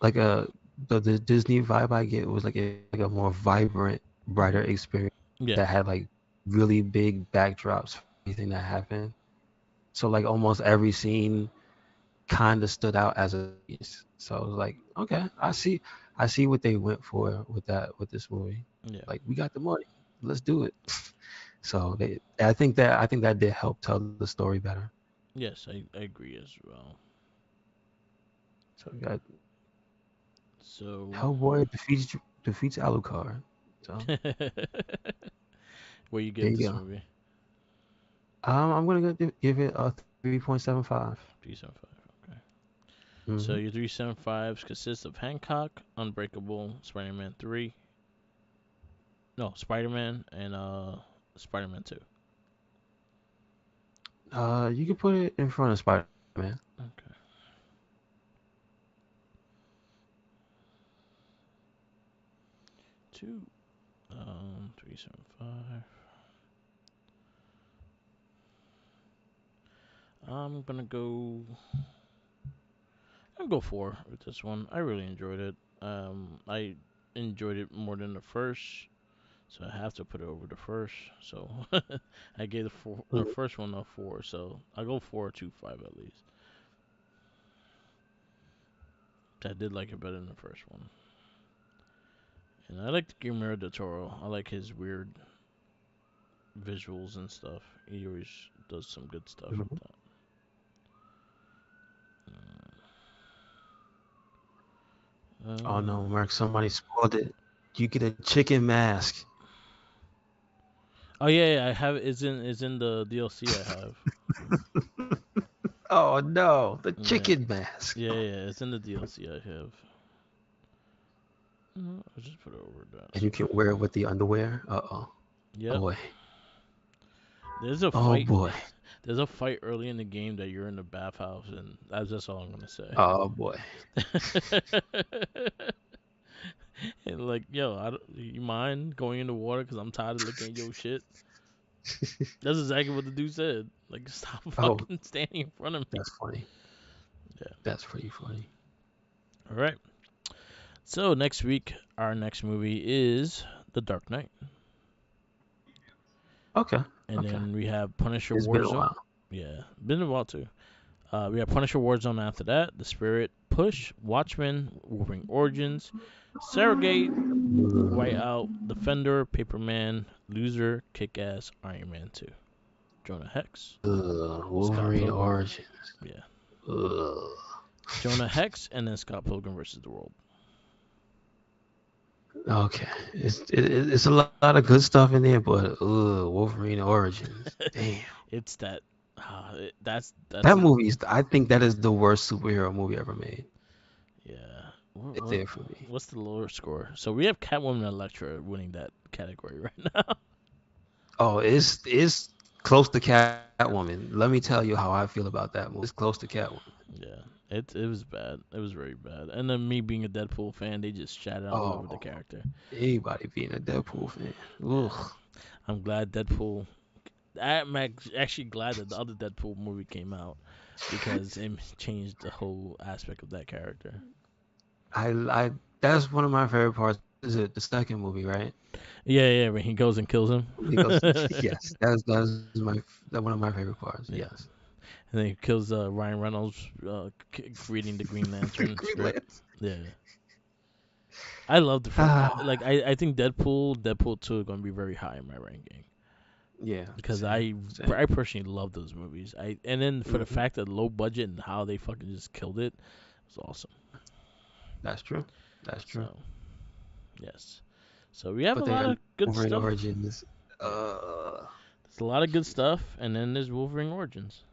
like a the Disney vibe I get was like a more vibrant, brighter Hmm. experience Yeah. that had like really big backdrops for anything that happened. So like almost every scene kind of stood out as a piece. So I was like, okay, I see what they went for with this movie. Yeah. Like we got the money, let's do it. So I think that did help tell the story better. Yes, I agree as well. So we got So, Hellboy defeats Alucard. So where you there give you this go. movie? I'm gonna give it a 3.75. 375. Okay. So Mm-hmm. your 375s consist of Hancock, Unbreakable, Spider-Man 3, no, Spider-Man and Spider-Man 2. You can put it in front of Spider-Man. Okay. 2, 375. I'm gonna go. I'll go 4 with this one. I really enjoyed it. I enjoyed it more than the first, so I have to put it over the first. So I gave the Mm. first one a 4, so I go 4.25 at least. I did like it better than the first one, and I like Guillermo del Toro. I like his weird visuals and stuff. He always does some good stuff with Mhm. that. Oh Uh, no, Mark, somebody spoiled it. You get a chicken mask. oh yeah, yeah, I have it's in the DLC I have. Oh no, the Yeah, chicken mask. yeah, it's in the DLC I have. I'll just put it over that. And you can wear it with the underwear. Uh-oh. Yep. Boy. There's a Oh fight. boy. There's a fight early in the game that you're in the bathhouse, and that's just all I'm gonna say. Oh boy. And like, yo, you mind going in the water because I'm tired of looking at your shit. That's exactly what the dude said. Like, stop Oh, fucking standing in front of me. that's funny. Yeah. That's pretty funny. All right. So next week, our next movie is The Dark Knight, Okay. and Okay. then we have Punisher It's been a Warzone. while. Yeah, been a while too. We have Punisher Warzone after that, The Spirit, Push, Watchmen, Wolverine Origins, Surrogate, Whiteout, Defender, Paperman, Loser, Kick Ass, Iron Man 2, Jonah Hex, Scott Wolverine Pilgrim. Origins. Yeah, Ugh. Jonah Hex, and then Scott Pilgrim versus the World. Okay. It's a lot of good stuff in there, but Wolverine Origins. Damn. It's that. That's That a movie is I think that is the worst superhero movie ever made. yeah. It's there for me. What's the lower score? So we have Catwoman and Elektra winning that category right now. Oh, it's close to Catwoman. Let me tell you how I feel about that movie. It's close to Catwoman. Yeah, it was bad. It was very bad. And then me being a Deadpool fan, they just shat all over the Oh, character. anybody being a Deadpool fan. Yeah, Ugh. I'm glad Deadpool. Actually glad that the other Deadpool movie came out because it changed the whole aspect of that character. I that's one of my favorite parts. Is it the second movie, right? Yeah, yeah, when he goes and kills him. He goes, yes, that's one of my favorite parts. Yeah, Yes. and then he kills Ryan Reynolds reading the Green Lantern Green script. Lantern. Yeah, I love the first. Ah, I think Deadpool 2 are gonna be very high in my ranking yeah, because same, same. I personally love those movies. And then for the Hmm. fact that low budget and how they fucking just killed it was awesome. That's true. That's true. So yes. So we have a But lot then of good Wolverine stuff. Origins. Yeah, there's a lot of good stuff, and then there's Wolverine Origins.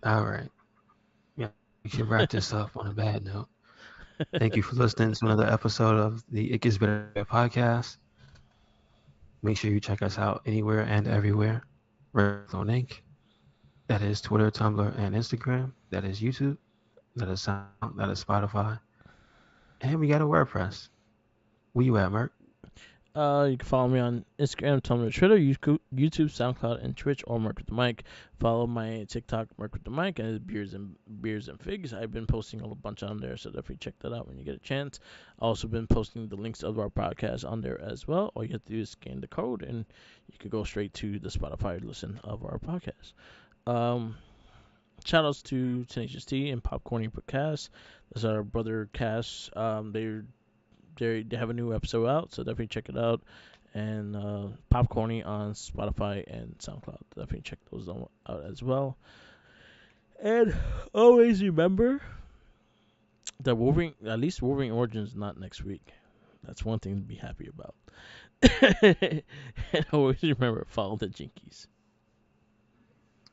All right. Yeah, we should wrap this up on a bad note. Thank you for listening to another episode of the It Gets Better podcast. Make sure you check us out anywhere and everywhere. Red Zone Inc. That is Twitter, Tumblr, and Instagram. That is YouTube. That is Sound. That is Spotify. And we got a WordPress. Where you at, Merc? You can follow me on Instagram, Tumblr, Twitter, YouTube, SoundCloud, and Twitch, or Mark with the Mic. Follow my TikTok, Mark with the Mic, and beers and figs. I've been posting a bunch on there, so definitely check that out when you get a chance. Also been posting the links of our podcast on there as well. All you have to do is scan the code, and you could go straight to the Spotify listen of our podcast. Shout outs to Tenacious T and Popcorny Podcast. That's our brother cast. They have a new episode out, so definitely check it out. And Popcorny on Spotify and SoundCloud. Definitely check those out as well. And always remember that Wolverine, at least Wolverine Origins, is not next week. That's one thing to be happy about. And always remember, follow the Jinkies.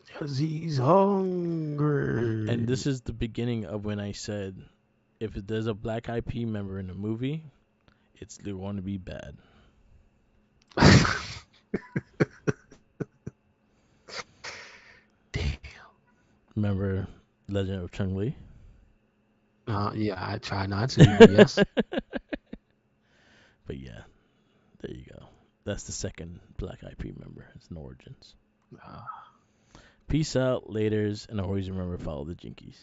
Because he's hungry. And this is the beginning of when I said, if there's a Black IP member in the movie, it's going to be bad. Damn. Remember Legend of Chun-Li? Yeah, I try not to, yes. But yeah, there you go. That's the second Black IP member. It's in Origins. Peace out, laters, and always remember, follow the Jinkies.